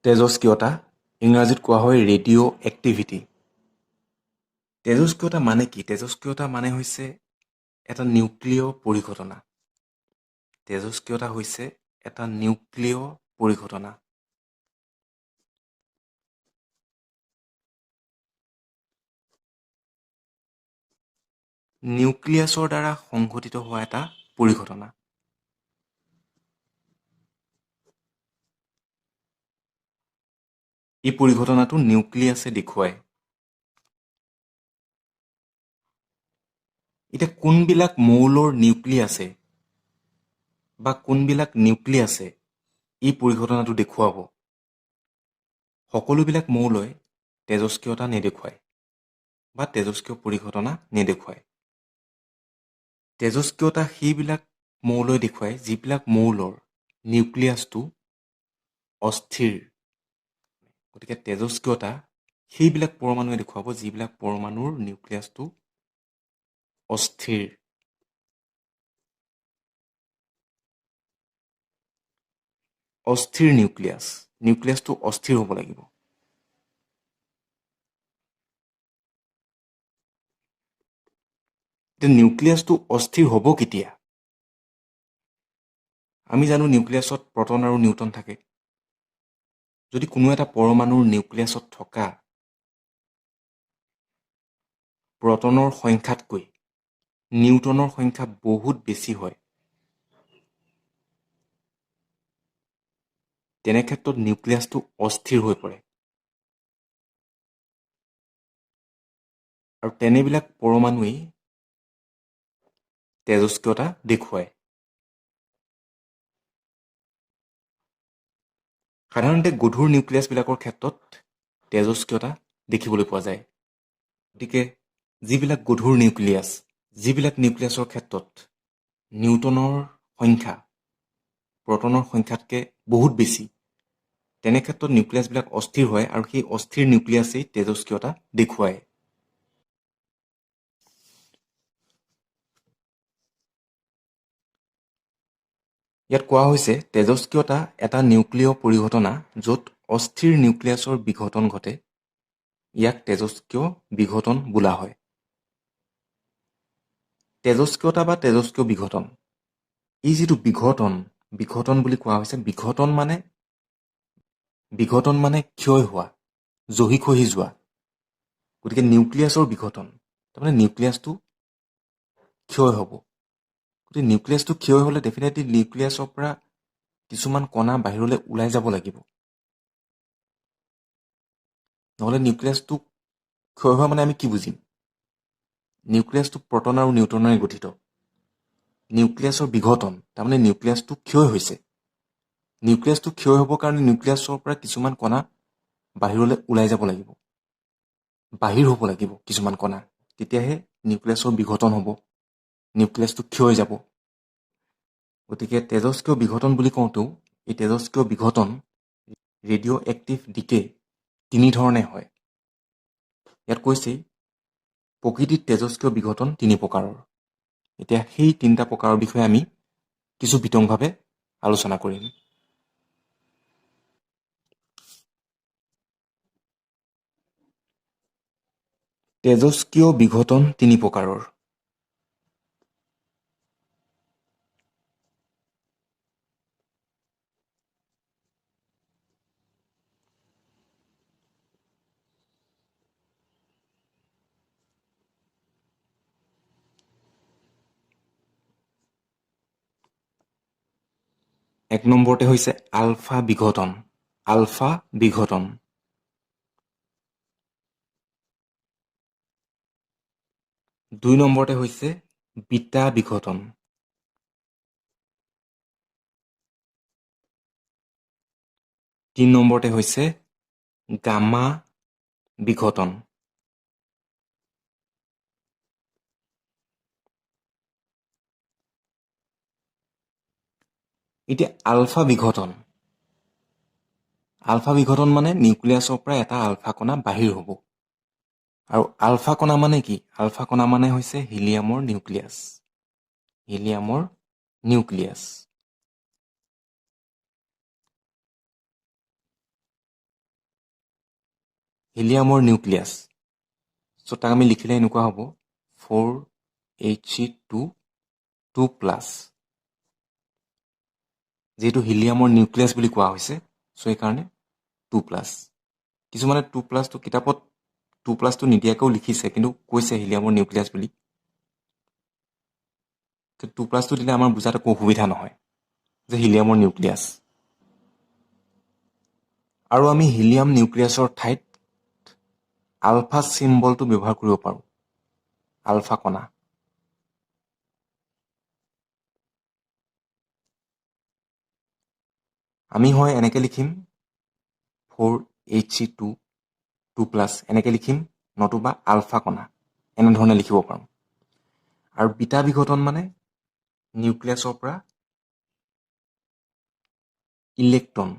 তেজস্ক্ৰিয়তা ইংৰাজীত কোৱা হয় ৰেডিঅ' এক্টিভিটি। তেজস্ক্ৰিয়তা মানে কি? তেজস্ক্ৰিয়তা মানে হৈছে এটা নিউক্লিয় পৰিঘটনা। তেজস্ক্ৰিয়তা হৈছে এটা নিউক্লিয় পৰিঘটনা। নিউক্লিয়াছৰ দ্বাৰা সংঘটিত হোৱা এটা পৰিঘটনা। এই পৰিঘটনাটো নিউক্লিয়াছে দেখুৱায়। এতিয়া কোনবিলাক মৌলৰ নিউক্লিয়াছে বা কোনবিলাক নিউক্লিয়াছে এই পৰিঘটনাটো দেখুৱাব? সকলোবিলাক মৌলই তেজস্ক্ৰিয়তা নেদেখুৱায় বা তেজস্ক্ৰিয় পৰিঘটনা নেদেখুৱায়। তেজস্ক্ৰিয়তা সেইবিলাক মৌলই দেখুৱায় যিবিলাক মৌলৰ নিউক্লিয়াছটো অস্থিৰ। গতিকে তেজস্ক্ৰিয়তা সেইবিলাক পৰমাণুৱে দেখুৱাব যিবিলাক পৰমাণুৰ নিউক্লিয়াছটো অস্থিৰ। অস্থিৰ নিউক্লিয়াছটো অস্থিৰ হ'ব লাগিব। এতিয়া নিউক্লিয়াছটো অস্থিৰ হ'ব কেতিয়া? আমি জানো নিউক্লিয়াছত প্ৰটন আৰু নিউট্ৰন থাকে। যদি কোনো এটা পৰমাণুৰ নিউক্লিয়াছত থকা প্ৰটনৰ সংখ্যাতকৈ নিউট্ৰনৰ সংখ্যা বহুত বেছি হয়, তেনে ক্ষেত্ৰত নিউক্লিয়াছটো অস্থিৰ হৈ পৰে। আৰু তেনেবিলাক পৰমাণুৱেই তেজস্ক্ৰিয়তা দেখুৱায়। সাধাৰণতে গধুৰ নিউক্লিয়াছবিলাকৰ ক্ষেত্ৰত তেজস্ক্ৰিয়তা দেখিবলৈ পোৱা যায়। গতিকে যিবিলাক গধুৰ নিউক্লিয়াছ, যিবিলাক নিউক্লিয়াছৰ ক্ষেত্ৰত নিউট্ৰনৰ সংখ্যা প্ৰটনৰ সংখ্যাতকৈ বহুত বেছি, তেনে ক্ষেত্ৰত নিউক্লিয়াছবিলাক অস্থিৰ হয় আৰু সেই অস্থিৰ নিউক্লিয়াছেই তেজস্ক্ৰিয়তা দেখুৱায়। ইয়াত কোৱা হৈছে তেজস্ক্ৰিয়তা এটা নিউক্লিয় পৰিঘটনা য'ত অস্থিৰ নিউক্লিয়াছৰ বিঘটন ঘটে। ইয়াক তেজস্ক্ৰিয় বিঘটন বোলা হয়। তেজস্ক্ৰিয়তা বা তেজস্ক্ৰিয় বিঘটন, এই যিটো বিঘটন বুলি কোৱা হৈছে, বিঘটন মানে ক্ষয় হোৱা, জহি খহি যোৱা। গতিকে নিউক্লিয়াছৰ বিঘটন, তাৰমানে নিউক্লিয়াছটো ক্ষয় হ'ব। গতিকে নিউক্লিয়াছটো ক্ষয় হ'লে ডেফিনেটলি নিউক্লিয়াছৰ পৰা কিছুমান কণা বাহিৰলৈ ওলাই যাব লাগিব। নহ'লে নিউক্লিয়াছটো ক্ষয় হোৱা মানে আমি কি বুজিম? নিউক্লিয়াছটো প্ৰটন আৰু নিউট্ৰনেৰে গঠিত। নিউক্লিয়াছৰ বিঘটন, তাৰমানে নিউক্লিয়াছটো ক্ষয় হৈছে। নিউক্লিয়াছটো ক্ষয় হ'বৰ কাৰণে নিউক্লিয়াছৰ পৰা কিছুমান কণা বাহিৰলৈ ওলাই যাব লাগিব। বাহিৰ হ'ব লাগিব কিছুমান কণা, তেতিয়াহে নিউক্লিয়াছৰ বিঘটন হ'ব, নিউক্লিয়াছটো ক্ষয় যাব। গতিকে তেজস্ক্ৰিয় বিঘটন বুলি কওঁতেও এই তেজস্ক্ৰিয় বিঘটন ৰেডিঅ' এক্টিভ ডিকে 3 ধৰণে হয়। ইয়াত কৈছেই প্ৰকৃতিত তেজস্ক্ৰিয় বিঘটন 3 প্ৰকাৰৰ। এতিয়া সেই 3টা প্ৰকাৰৰ বিষয়ে আমি কিছু বিতংভাৱে আলোচনা কৰিম। তেজস্ক্ৰিয় বিঘটন 3 প্ৰকাৰৰ। এক নম্বৰতে হৈছে আলফা বিঘটন। আলফা বিঘটন। দুই নম্বৰতে হৈছে বিটা বিঘটন। তিনি নম্বৰতে হৈছে গামা বিঘটন। এতিয়া আলফা বিঘটন। আলফা বিঘটন মানে নিউক্লিয়াছৰ পৰা এটা আলফা কণা বাহিৰ হ'ব। আৰু আলফা কণা মানে কি? আলফা কণা মানে হৈছে হিলিয়ামৰ নিউক্লিয়াছ। হিলিয়ামৰ নিউক্লিয়াছ। হিলিয়ামৰ নিউক্লিয়াছ। চ' তাক আমি লিখিলে এনেকুৱা হ'ব 4He2 যিহেতু হিলিয়ামৰ নিউক্লিয়াছ বুলি কোৱা হৈছে, চ' সেইকাৰণে 2+। কিছুমানে 2+টো কিতাপত 2+টো নিদিয়াকৈও লিখিছে, কিন্তু কৈছে হিলিয়ামৰ নিউক্লিয়াছ বুলি। 2+টো দিলে আমাৰ বুজাত একো অসুবিধা নহয় যে হিলিয়ামৰ নিউক্লিয়াছ। আৰু আমি হিলিয়াম নিউক্লিয়াছৰ ঠাইত আলফা চিম্বলটো ব্যৱহাৰ কৰিব পাৰোঁ, আলফা কণা। আমি হয় এনেকৈ লিখিম 4He2 এনেকৈ লিখিম, নতুবা আলফা কণা এনেধৰণে লিখিব পাৰোঁ। আৰু বিটা বিঘটন মানে নিউক্লিয়াছৰ পৰা ইলেক্ট্ৰন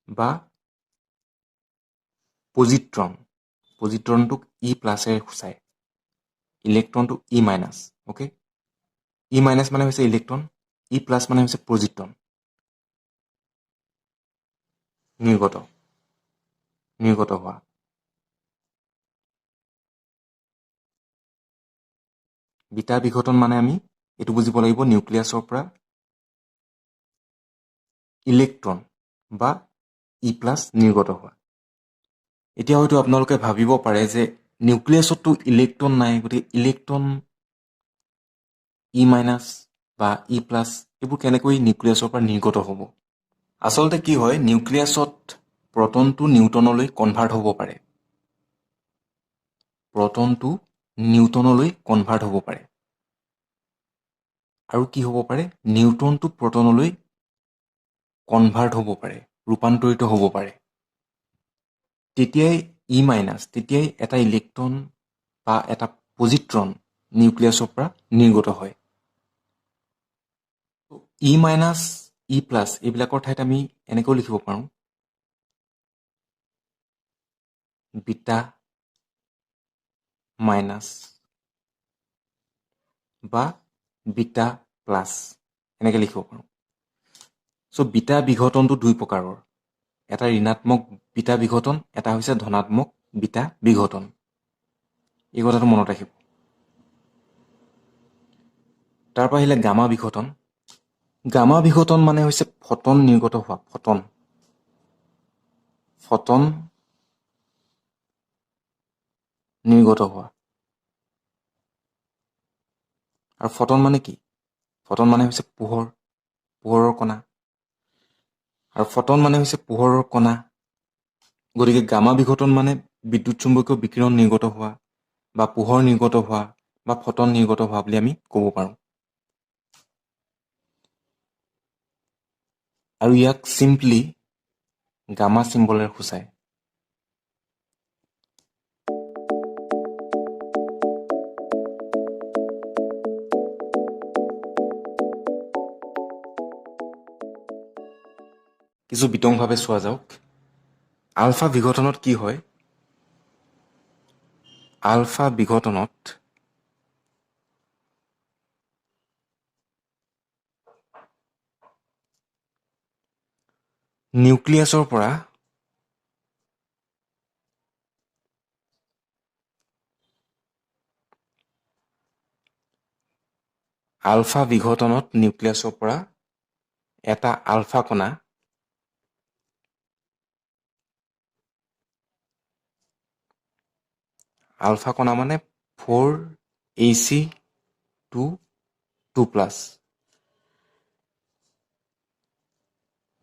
বা পজিট্ৰনটোক E+ৰে সূচায়, ইলেক্ট্ৰনটো E-, অ'কে? E- মানে হৈছে ইলেক্ট্ৰন, E+ মানে হৈছে পজিট্ৰন, নিৰ্গত হোৱা। বিটা বিঘটন মানে আমি এইটো বুজিব লাগিব, নিউক্লিয়াছৰ পৰা ইলেক্ট্ৰন বা E+ নিৰ্গত হোৱা। এতিয়া হয়তো আপোনালোকে ভাবিব পাৰে যে নিউক্লিয়াছততো ইলেক্ট্ৰন নাই, গতিকে ইলেক্ট্ৰন E- বা E+ এইবোৰ কেনেকৈ নিউক্লিয়াছৰ পৰা নিৰ্গত হ'ব? আচলতে কি হয়, নিউক্লিয়াছত প্ৰটনটো নিউট্ৰনলৈ কনভাৰ্ট হ'ব পাৰে। আৰু কি হ'ব পাৰে, নিউট্ৰনটো প্ৰটনলৈ কনভাৰ্ট হ'ব পাৰে, ৰূপান্তৰিত হ'ব পাৰে। তেতিয়াই তেতিয়াই এটা ইলেক্ট্ৰন বা এটা পজিট্ৰন নিউক্লিয়াছৰ পৰা নিৰ্গত হয়। E-, E+ এইবিলাকৰ ঠাইত আমি এনেকৈও লিখিব পাৰোঁ, বিটা মাইনাছ বা বিটা প্লাছ এনেকৈ লিখিব পাৰোঁ। চ' বিটা বিঘটনটো দুই প্ৰকাৰৰ, এটা ঋণাত্মক বিটা বিঘটন, এটা হৈছে ধনাত্মক বিটা বিঘটন। এই কথাটো মনত ৰাখিব। তাৰ পৰা আহিলে গামা বিঘটন। গামা বিঘটন মানে হৈছে ফটন নিৰ্গত হোৱা, ফটন নিৰ্গত হোৱা। আৰু ফটন মানে কি? ফটন মানে হৈছে পোহৰৰ কণা। আৰু ফটন মানে হৈছে পোহৰৰ কণা। গতিকে গামা বিঘটন মানে বিদ্যুৎ চুম্বকীয় বিকিৰণ নিৰ্গত হোৱা বা পোহৰ নিৰ্গত হোৱা বা ফটন নিৰ্গত হোৱা বুলি আমি ক'ব পাৰোঁ। আৰু ইয়াক চিম্পলি গামা চিম্বলেৰে সূচায়। কিছু বিতংভাৱে চোৱা যাওক। আলফা বিঘটনত কি হয়? আলফা বিঘটনত নিউক্লিয়াছৰ পৰা এটা আলফা কণা মানে 4Ac2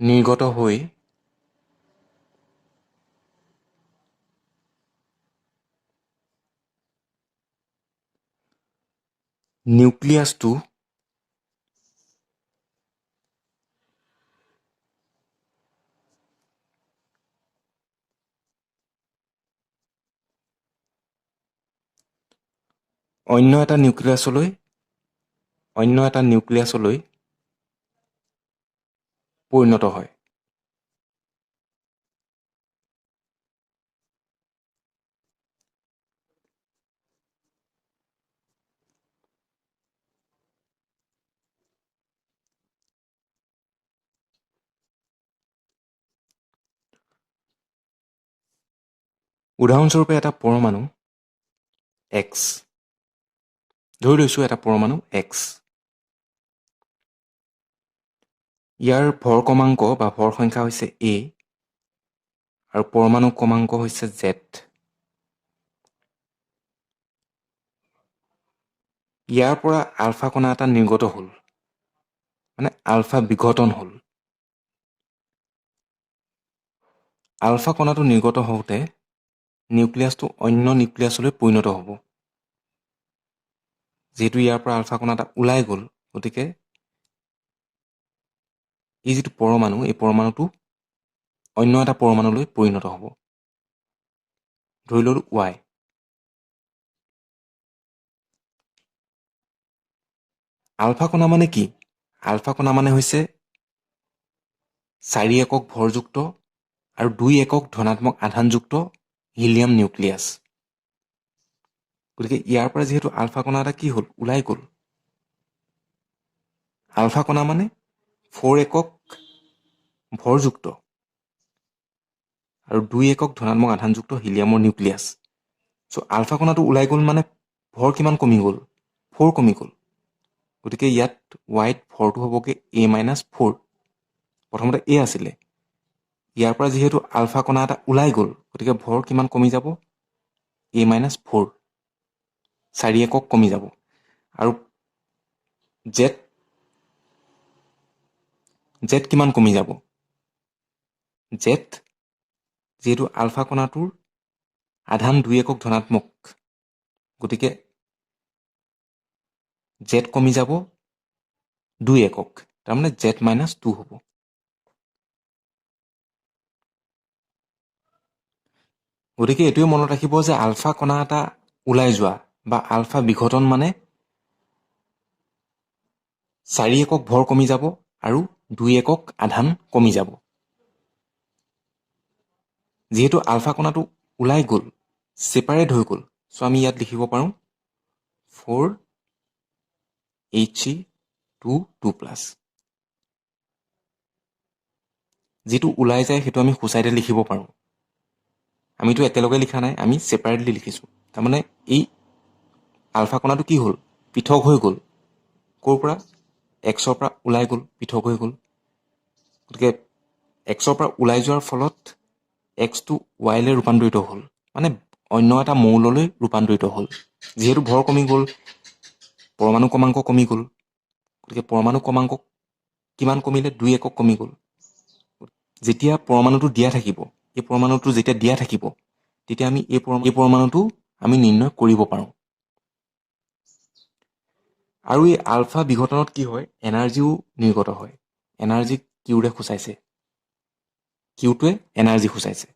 নিৰ্গত হৈ নিউক্লিয়াছটো অন্য এটা নিউক্লিয়াছলৈ পৰিণত হয়। উদাহৰণস্বৰূপে এটা পৰমাণু X, ধৰি লৈছোঁ এটা পৰমাণু X, ইয়াৰ ভৰ ক্ৰমাংক বা ভৰ সংখ্যা হৈছে A আৰু পৰমাণু ক্ৰমাংক হৈছে Z। ইয়াৰ পৰা আলফা কণা এটা নিৰ্গত হ'ল, মানে আলফা বিঘটন হ'ল। আলফা কণাটো নিৰ্গত হওঁতে নিউক্লিয়াছটো অন্য নিউক্লিয়াছলৈ পৰিণত হ'ব। যিহেতু ইয়াৰ পৰা আলফা কণা এটা ওলাই গ'ল, গতিকে এই যিটো পৰমাণু, এই পৰমাণুটো অন্য এটা পৰমাণুলৈ পৰিণত হ'ব। ধৰি ল'লোঁ Y। আলফা কণা মানে কি? আলফা কণা মানে হৈছে 4 একক ভৰযুক্ত আৰু 2 একক ধনাত্মক আধানযুক্ত হিলিয়াম নিউক্লিয়াছ। গতিকে ইয়াৰ পৰা যিহেতু আলফা কণা এটা কি হ'ল? ওলাই গ'ল। আলফা কণা মানে 4 একক ভৰযুক্ত আৰু 2 একক ধনাত্মক আধানযুক্ত হিলিয়ামৰ নিউক্লিয়াছ। চ' আলফা কণাটো ওলাই গ'ল মানে ভৰ কিমান কমি গ'ল? 4 কমি গ'ল। গতিকে ইয়াত ৱাইত ভৰটো হ'বগৈ A-4। প্ৰথমতে A আছিলে। ইয়াৰ পৰা যিহেতু আলফা কণা এটা ওলাই গ'ল, গতিকে ভৰ কিমান কমি যাব? A-4, 4 একক কমি যাব। আৰু জেড কিমান কমি যাব? জেড যিহেতু আলফা কণাটোৰ আধান 2 একক ধনাত্মক, গতিকে জেড কমি যাব 2 একক, তাৰমানে Z-2 হ'ব। গতিকে এইটোৱে মনত ৰাখিব যে আলফা কণা এটা ওলাই যোৱা বা আলফা বিঘটন মানে 4 একক ভৰ কমি যাব আৰু 2 একক আধান কমি যাব। যিহেতু আলফা কণাটো ওলাই গ'ল, ছেপাৰেট হৈ গ'ল, চ' আমি ইয়াত লিখিব পাৰোঁ 4He2+. যিটো ওলাই যায় সেইটো আমি সোঁচাইতে লিখিব পাৰোঁ। আমিতো একেলগে লিখা নাই, আমি ছেপাৰেটলি লিখিছোঁ। তাৰমানে এই আলফা কণাটো কি হ'ল? পৃথক হৈ গ'ল। ক'ৰ পৰা? Xৰ পৰা ওলাই গ'ল, পৃথক হৈ গ'ল। গতিকে Xৰ পৰা ওলাই যোৱাৰ ফলত Xটো Yলৈ ৰূপান্তৰিত হ'ল, মানে অন্য এটা মৌললৈ ৰূপান্তৰিত হ'ল। যিহেতু ভৰ কমি গ'ল, পৰমাণু ক্ৰমাংক কমি গ'ল, গতিকে পৰমাণু ক্ৰমাংক কিমান কমিলে? 2 একক কমি গ'ল। যেতিয়া পৰমাণুটো দিয়া থাকিব, এই পৰমাণুটো যেতিয়া দিয়া থাকিব, তেতিয়া আমি এই পৰমাণুটো আমি নিৰ্ণয় কৰিব পাৰোঁ। আৰু এই আলফা বিঘটনত কি হয়? এনাৰ্জিও নিৰ্গত হয়। এনাৰ্জি কিউৰে সূচাইছে। কিউটোৱে এনাৰ্জি সূচাইছে।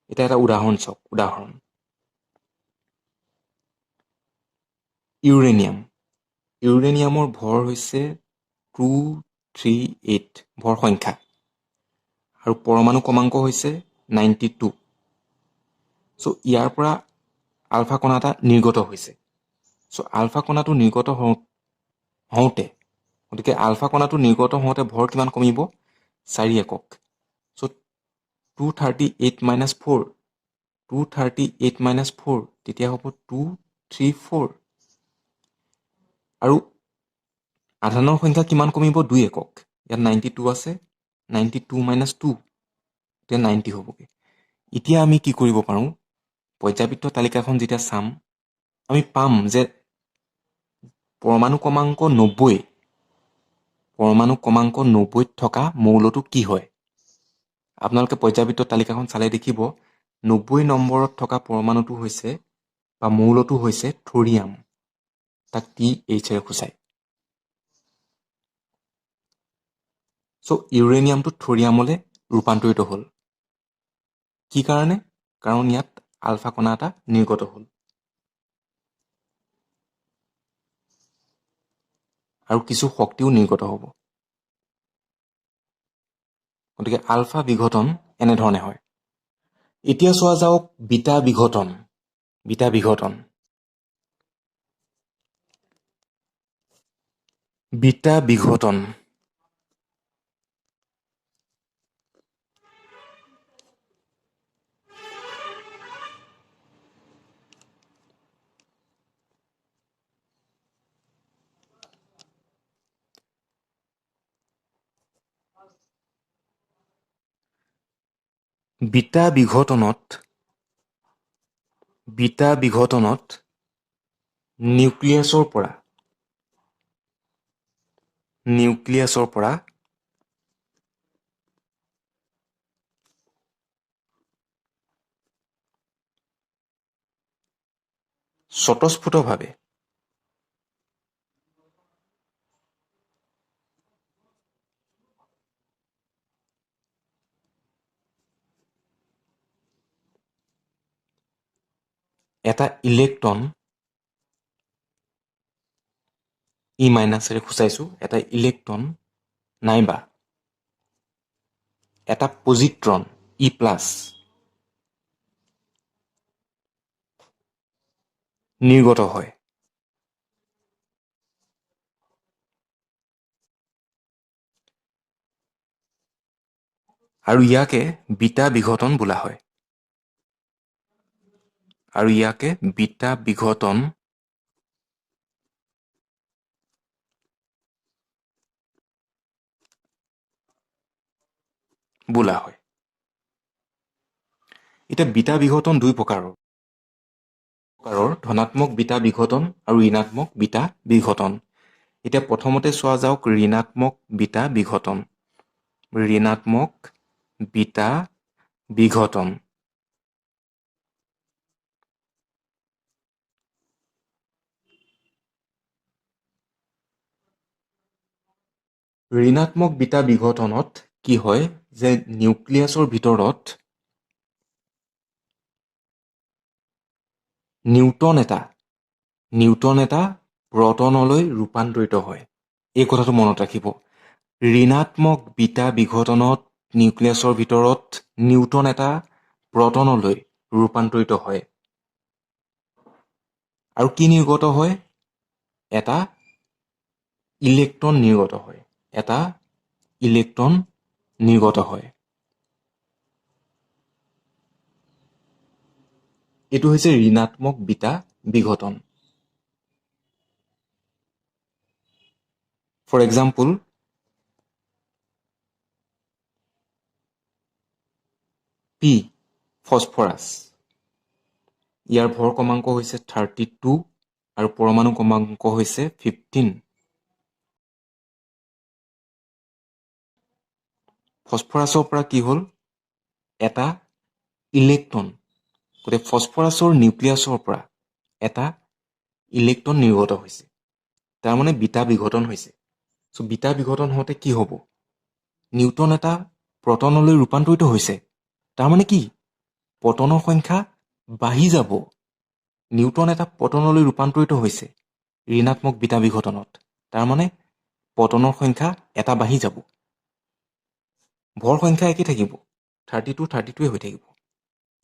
এতিয়া এটা উদাহৰণ চাওক। উদাহৰণ, ইউৰেনিয়াম। ইউৰেনিয়ামৰ ভৰ হৈছে 238 ভৰ সংখ্যা আৰু পৰমাণু ক্ৰমাংক হৈছে 92। চ' ইয়াৰ পৰা আলফা কণা এটা নিৰ্গত হৈছে। চ' আলফা কণাটো নিৰ্গত হওঁতে, গতিকে আলফা কণাটো নিৰ্গত হওঁতে ভৰ কিমান কমিব? 4 একক। চ' 238 - 4 তেতিয়া হ'ব 234। আৰু আধানৰ সংখ্যা কিমান কমিব? 2 একক। ইয়াত 92 আছে, 92 - 2 তেতিয়া 90 হ'বগৈ। এতিয়া আমি কি কৰিব পাৰোঁ? পৰ্যাবৃত্ত তালিকাখন যেতিয়া চাম, আমি পাম যে পৰমাণু ক্ৰমাংক 90ত থকা মৌলটো কি হয়? আপোনালোকে পৰ্যাবৃত্ত তালিকাখন চালে দেখিব 90 নম্বৰত থকা পৰমাণুটো হৈছে বা মৌলটো হৈছে থৰিয়াম। তাক THৰে সূচায়। চ' ইউৰেনিয়ামটো থৰিয়ামলৈ ৰূপান্তৰিত হ'ল। কি কাৰণে? কাৰণ ইয়াত আলফা কণা এটা নিৰ্গত হ'ল। আৰু কিছু শক্তিও নিৰ্গত হ'ব। গতিকে আলফা বিঘটন এনেধৰণে হয়। এতিয়া চোৱা যাওক বিটা বিঘটন। বিটা বিঘটন। বিটা বিঘটন। বিটা বিঘটনত নিউক্লিয়াছৰ পৰা স্বতঃস্ফূৰ্তভাৱে এটা ইলেক্ট্ৰন ই মাইনাছেৰে সূচাইছোঁ এটা ইলেক্ট্ৰন নাইবা এটা পজিট্ৰন ই প্লাছ নিৰ্গত হয় আৰু ইয়াকে বিটা বিঘটন বোলা হয় বোলা হয় এতিয়া বিটা বিঘটন দুই প্ৰকাৰৰ ধনাত্মক বিটা বিঘটন আৰু ঋণাত্মক বিটা বিঘটন এতিয়া প্ৰথমতে চোৱা যাওক ঋণাত্মক বিটা বিঘটন ঋণাত্মক বিটা বিঘটনত কি হয় যে নিউক্লিয়াছৰ ভিতৰত নিউট্ৰন এটা প্ৰটনলৈ ৰূপান্তৰিত হয় এই কথাটো মনত ৰাখিব ঋণাত্মক বিটা বিঘটনত নিউক্লিয়াছৰ ভিতৰত নিউট্ৰন এটা প্ৰটনলৈ ৰূপান্তৰিত হয় আৰু কি নিৰ্গত হয় এটা ইলেক্ট্ৰন নিৰ্গত হয় এইটো হৈছে ঋণাত্মক বিটা বিঘটন ফৰ এক্সাম্পল পি ফছফৰাছ ইয়াৰ ভৰ ক্ৰমাংক হৈছে 32 আৰু পৰমাণু ক্ৰমাংক হৈছে 15 ফছফৰাছৰ পৰা কি হ'ল এটা ইলেক্ট্ৰন গতিকে ফছফৰাছৰ নিউক্লিয়াছৰ পৰা এটা ইলেক্ট্ৰন নিৰ্গত হৈছে তাৰমানে বিটা বিঘটন হৈছে চ' বিটা বিঘটন হওঁতে কি হ'ব নিউট্ৰন এটা প্ৰটনলৈ ৰূপান্তৰিত হৈছে তাৰমানে কি প্ৰটনৰ সংখ্যা বাঢ়ি যাব নিউট্ৰন এটা প্ৰটনলৈ ৰূপান্তৰিত হৈছে ঋণাত্মক বিটা বিঘটনত তাৰমানে প্ৰটনৰ সংখ্যা এটা বাঢ়ি যাব ভৰ সংখ্যা একে থাকিব 32 হৈ থাকিব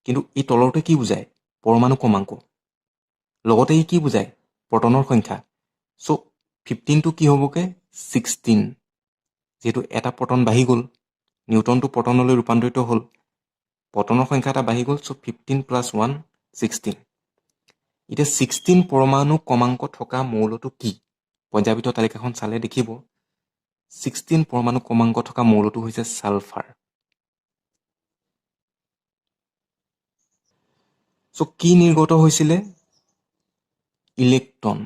কিন্তু এই তলৰতে কি বুজায় পৰমাণু ক্ৰমাংক লগতে ই কি বুজায় প্ৰটনৰ সংখ্যা চ' 15টো কি হ'বগে 16 যেহেতু এটা প্ৰটন বাঢ়ি গ'ল নিউট্ৰনটো প্ৰটনলৈ ৰূপান্তৰিত হ'ল প্ৰটনৰ সংখ্যা এটা বাঢ়ি গ'ল চ' 15 + 1 16 এতিয়া 16 পৰমাণু ক্ৰমাংক থকা মৌলটো কি পঞ্জাবিত তালিকাখন চালে দেখিব 16 পৰমাণু ক্ৰমাংক থকা মৌলটো হৈছে ছালফাৰ চ' কি নিৰ্গত হৈছিলে ইলেক্ট্ৰন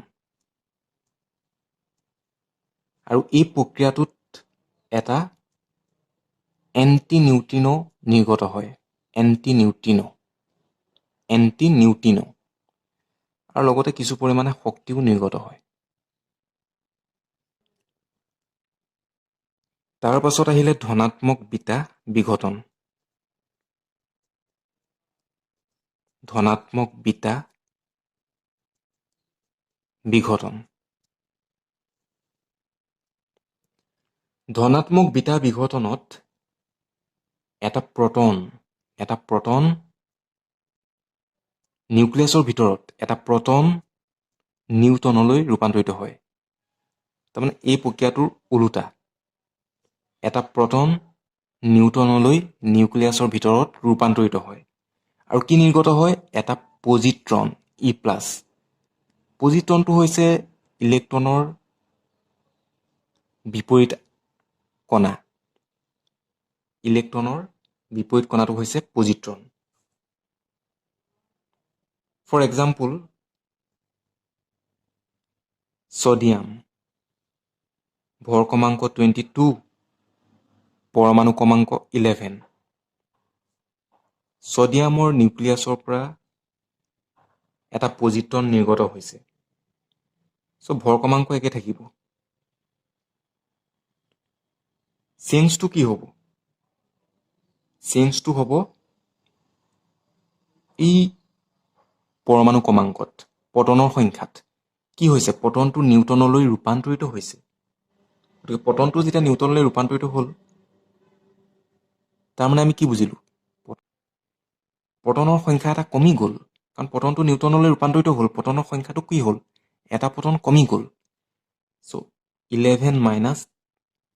আৰু এই প্ৰক্ৰিয়াটোত এটা এণ্টি নিউট্ৰিনো নিৰ্গত হয় এণ্টি নিউট্ৰিনো আৰু লগতে কিছু পৰিমাণে শক্তিও নিৰ্গত হয় তাৰ পাছত আহিলে ধনাত্মক বিটা বিঘটন ধনাত্মক বিটা বিঘটনত এটা প্ৰটন নিউক্লিয়াছৰ ভিতৰত এটা প্ৰটন নিউট্ৰনলৈ ৰূপান্তৰিত হয় তাৰমানে এই প্ৰক্ৰিয়াটোৰ ওলোটা এটা প্ৰটন নিউট্ৰনলৈ নিউক্লিয়াছৰ ভিতৰত ৰূপান্তৰিত হয় আৰু কি নিৰ্গত হয় এটা পজিট্ৰন ই প্লাছ পজিট্ৰনটো হৈছে ইলেক্ট্ৰনৰ বিপৰীত কণা বিপৰীত কণাটো হৈছে পজিট্ৰন। ফৰ এক্সাম্পল, ছডিয়াম, ভৰ ক্ৰমাংক 22, পৰমাণু ক্ৰমাংক 11। ছডিয়ামৰ নিউক্লিয়াছৰ পৰা এটা পজিট্ৰন নিৰ্গত হৈছে। চ' ভৰ ক্ৰমাংক একে থাকিব। চেঞ্জটো কি হ'ব? চেঞ্জটো হ'ব এই পৰমাণু ক্ৰমাংকত, পটনৰ সংখ্যাত। কি হৈছে? পটনটো নিউটনলৈ ৰূপান্তৰিত হৈছে। গতিকে পটনটো যেতিয়া নিউটনলৈ ৰূপান্তৰিত হ'ল, তাৰমানে আমি কি বুজিলোঁ? পটনৰ সংখ্যা এটা কমি গ'ল, কাৰণ পটনটো নিউটনলৈ ৰূপান্তৰিত হ'ল। পটনৰ সংখ্যাটো কি হ'ল? এটা পটন কমি গ'ল। চ' 11 মাইনাছ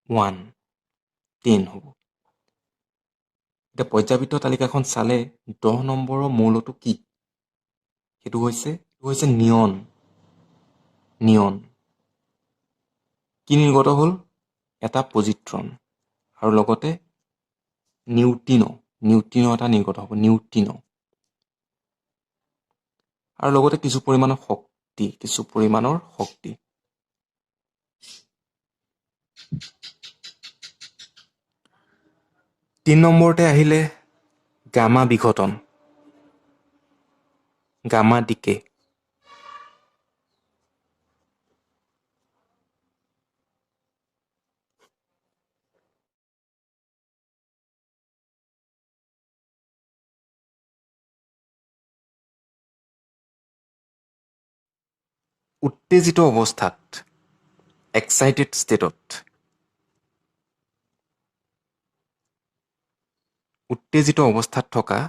1, 10 হ'ব। এতিয়া পৰ্যাবৃত্ত তালিকাখন চালে 10 নম্বৰৰ মৌলটো কি? সেইটো হৈছে নিয়ন। নিয়ন কি নিৰ্গত হ'ল? এটা পজিট্ৰন আৰু লগতে নিউট্ৰিনো এটা নিৰ্গত হ'ব, নিউট্ৰিনো। আৰু লগতে কিছু পৰিমাণৰ শক্তি। 3 নম্বৰতে আহিলে গামা বিঘটন, গামা ডিকে। উত্তেজিত অৱস্থাত, এক্সাইটেড ষ্টেটত, উত্তেজিত অৱস্থাত থকা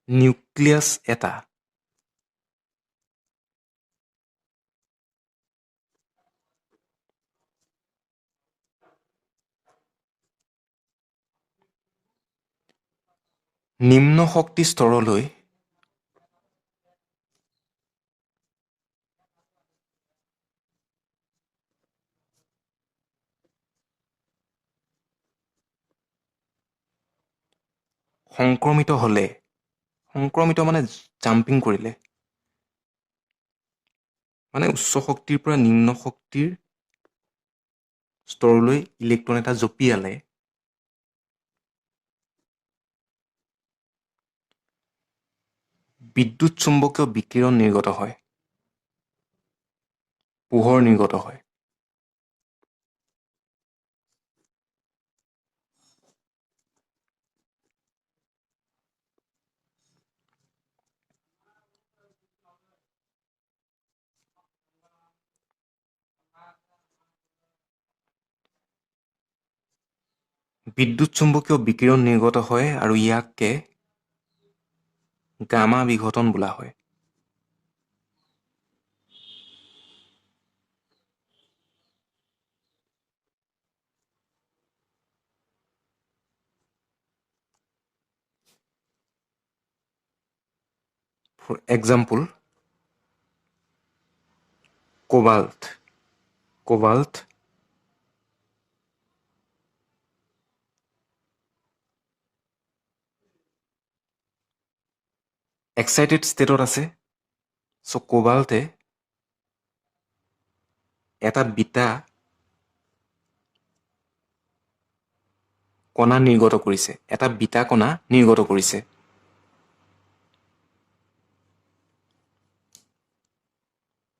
নিউক্লিয়াছ এটা নিম্ন শক্তি স্তৰলৈ সংক্ৰমিত হ'লে, সংক্ৰমিত মানে জাম্পিং কৰিলে, মানে উচ্চ শক্তিৰ পৰা নিম্ন শক্তিৰ স্তৰলৈ ইলেক্ট্ৰন এটা জঁপিয়ালে, বিদ্যুৎ চুম্বকীয় বিকিৰণ নিৰ্গত হয়, পোহৰ নিৰ্গত হয়। বিদ্যুৎ চুম্বকীয় বিকিৰণ নিৰ্গত হয় আৰু ইয়াকে গামা বিঘটন বোলা হয়। For example, cobalt, এক্সাইটেড ষ্টেটত আছে। চ' কোবাল্টে এটা বিটা কণা নিৰ্গত কৰিছে,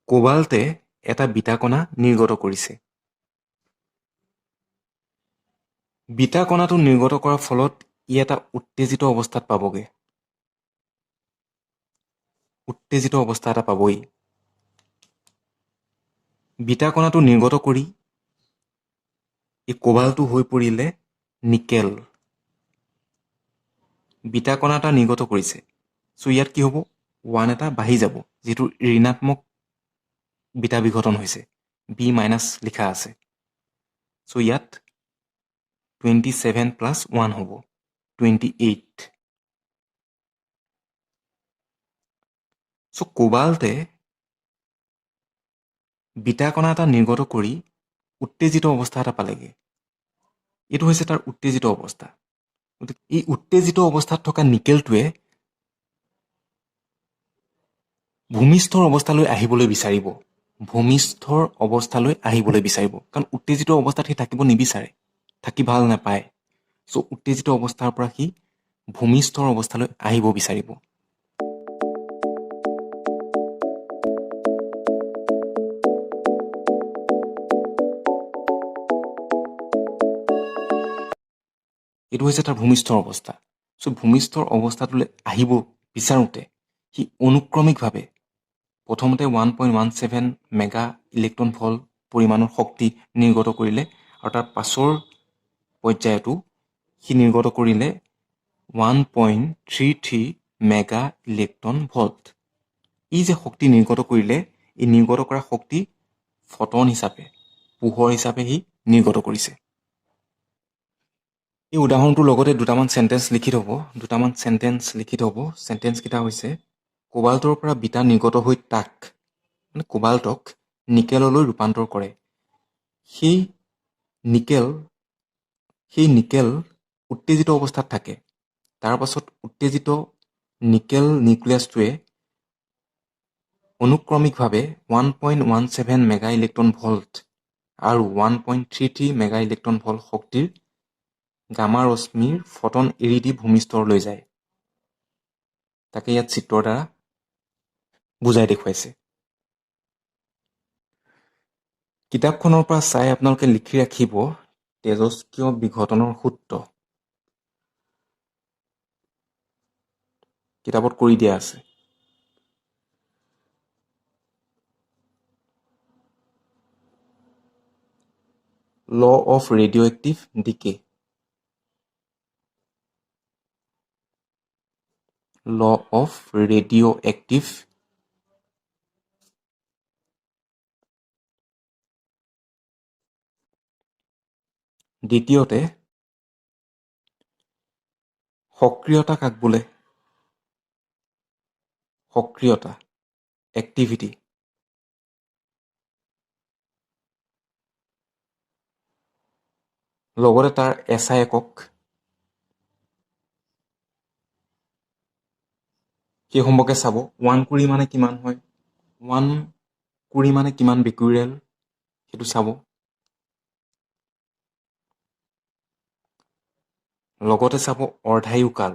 কোবাল্টে এটা বিটা কণা নিৰ্গত কৰিছে। বিটা কণাটো নিৰ্গত কৰাৰ ফলত ই এটা উত্তেজিত অৱস্থাত পাবগৈ। উত্তেজিত অৱস্থা এটা পাবই। বিটা কণাটো নিৰ্গত কৰি এই কোবাল্টটো হৈ পৰিলে নিকেল। বিটা কণা এটা নিৰ্গত কৰিছে। চ' ইয়াত কি হ'ব? 1 এটা বাঢ়ি যাব, যিটো ঋণাত্মক বিটা বিঘটন হৈছে, বি মাইনাছ লিখা আছে। চ' ইয়াত 27 প্লাছ 1 হ'ব, 28। চ' কোবাল্টে বিটা কণা এটা নিৰ্গত কৰি উত্তেজিত অৱস্থা এটা পালেগৈ। এইটো হৈছে তাৰ উত্তেজিত অৱস্থা। গতিকে এই উত্তেজিত অৱস্থাত থকা নিকেলটোৱে ভূমিষ্ঠৰ অৱস্থালৈ আহিবলৈ বিচাৰিব। ভূমিষ্ঠৰ অৱস্থালৈ আহিবলৈ বিচাৰিব, কাৰণ উত্তেজিত অৱস্থাত সি থাকিব নিবিচাৰে, থাকি ভাল নাপায়। চ' উত্তেজিত অৱস্থাৰ পৰা সি ভূমিষ্ঠৰ অৱস্থালৈ আহিব বিচাৰিব। এইটো হৈছে তাৰ ভূমিষ্ঠৰ অৱস্থা। চ' ভূমিষ্ঠৰ অৱস্থাটোলৈ আহিব বিচাৰোঁতে সি অনুক্ৰমিকভাৱে প্ৰথমতে 1.17 মেগা ইলেক্ট্ৰন ভল্ট পৰিমাণৰ শক্তি নিৰ্গত কৰিলে, আৰু তাৰ পাছৰ পৰ্যায়তো সি নিৰ্গত কৰিলে 1.33 মেগা ইলেক্ট্ৰন ভল্ট। ই যে শক্তি নিৰ্গত কৰিলে, এই নিৰ্গত কৰা শক্তি ফটন হিচাপে, পোহৰ হিচাপে সি নিৰ্গত কৰিছে। এই উদাহৰণটোৰ লগতে দুটামান চেণ্টেন্স লিখি থ'ব। চেণ্টেন্সকেইটা হৈছে, কোবাল্টৰ পৰা বিটা নিৰ্গত হৈ তাক, মানে কোবাল্টক নিকেললৈ ৰূপান্তৰ কৰে। সেই নিকেল উত্তেজিত অৱস্থাত থাকে। তাৰ পাছত উত্তেজিত নিকেল নিউক্লিয়াছটোৱে অনুক্ৰমিকভাৱে 1.17 মেগা ইলেক্ট্ৰন ভল্ট আৰু 1.33 মেগা ইলেক্ট্ৰন ভল্ট শক্তিৰ গামা ৰশ্মিৰ ফটন এৰি দি ভূমিস্তৰলৈ যায়। তাকে ইয়াত চিত্ৰৰ দ্বাৰা বুজাই দেখুৱাইছে। কিতাপখনৰ পৰা চাই আপোনালোকে লিখি ৰাখিব তেজস্ক্ৰিয় বিঘটনৰ সূত্ৰ। কিতাপত কৰি দিয়া আছে। Law of radioactive decay. Law of radioactive দ্বিতীয়তে সক্ৰিয়তা কাক বোলে? সক্ৰিয়তা, এক্টিভিটি। লগতে তাৰ SI একক, সেই সম্পৰ্কে চাব। 1 কুৰি মানে কিমান হয়, 1 কুৰি মানে কিমান বেকুৰিয়েল, সেইটো চাব। লগতে চাব অৰ্ধায়ুকাল,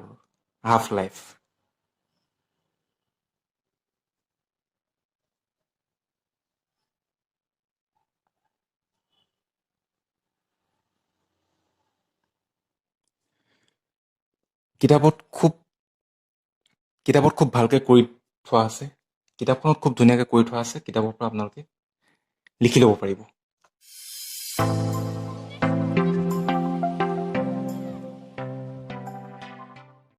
হাফ লাইফ। কিতাপত খুব ভালকৈ কৰি থোৱা আছে। কিতাপখনত খুব ধুনীয়াকৈ কৰি থোৱা আছে। কিতাপৰ পৰা আপোনালোকে লিখি ল'ব পাৰিব।